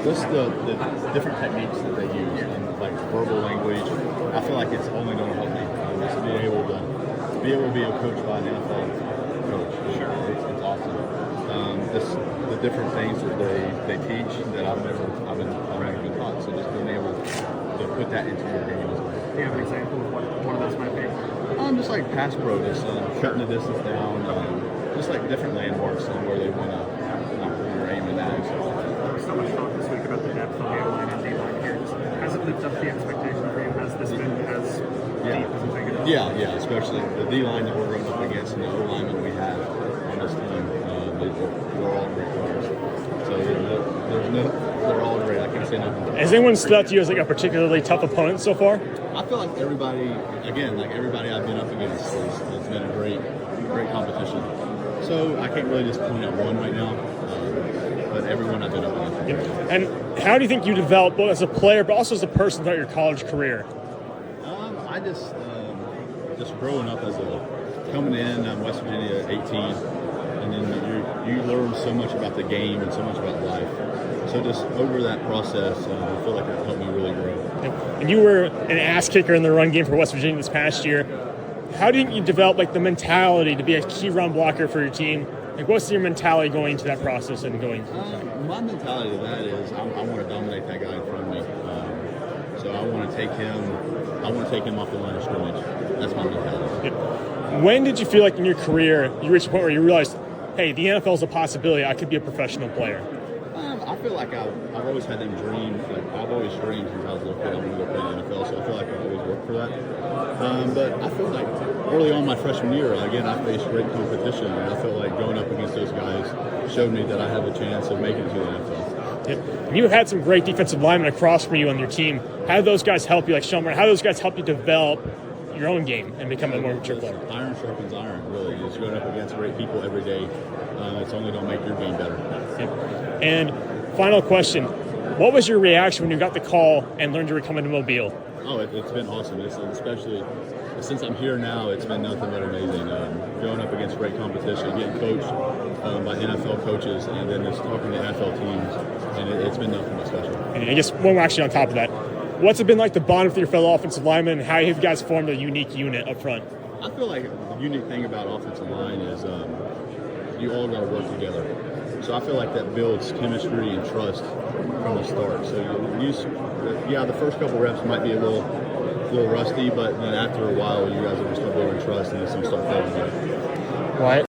Just the different techniques that they use, and like verbal language. I feel like it's only going to help me. Just be able to be a coach by an NFL coach. Sure, it's awesome. The different things that they teach that I've never been taught. So just being able to put that into your game as well. Do you have an example of what one of those might be? Just like pass pro, just cutting the distance down, just like different landmarks on where they want to put your aim in that. So much talk this week about the depth of the O-line and D-line here. Has it lived up to the expectation for you? Has this been as deep as you think it is? Yeah, especially the D-line that we're running up against and the O-line that we have on this team. They're all great players. So they're all great. I can't say nothing. Has anyone stood out to you as like a particularly tough opponent so far? I feel like everybody I've been up against it's been a great competition. So I can't really just point out one right now, but everyone I've been up against. Yep. And how do you think you developed both as a player but also as a person throughout your college career? I just growing up coming in West Virginia at 18, and then you learn so much about the game and so much about life. So just over that process, I feel like it helped me really grow. And you were an ass kicker in the run game for West Virginia this past year. How did you develop like the mentality to be a key run blocker for your team? Like, what's your mentality going into that process and going? My mentality to that is I want to dominate that guy in front of me. So I want to take him off the line of scrimmage. That's my mentality. Yeah. When did you feel like in your career you reached a point where you realized, hey, the NFL is a possibility. I could be a professional player? I feel like I've always had them dream. Like I've always dreamed since I was a little kid I wanted to go play in the NFL. So I feel like I've always worked for that. But I feel like early on my freshman year, again, I faced great competition, and I felt like going up against those guys showed me that I have a chance of making it to the NFL. Yep. You had some great defensive linemen across from you on your team. How did those guys help you? Like Shelmer, how did those guys help you develop your own game and become a more mature player? Iron sharpens iron, really. Just going up against great people every day, it's only going to make your game better. Yep. And final question, what was your reaction when you got the call and learned you were coming to Mobile? Oh, it's been awesome. Especially since I'm here now, it's been nothing but amazing. Going up against great competition, getting coached by NFL coaches, and then just talking to NFL teams, and it's been nothing but special. And I guess one more actually on top of that, what's it been like to bond with your fellow offensive linemen, and how have you guys formed a unique unit up front? I feel like the unique thing about offensive line is you all got to work together. So I feel like that builds chemistry and trust from the start. So the first couple reps might be a little rusty, but then after a while, you guys will start building trust and some stuff flowing. Wyatt?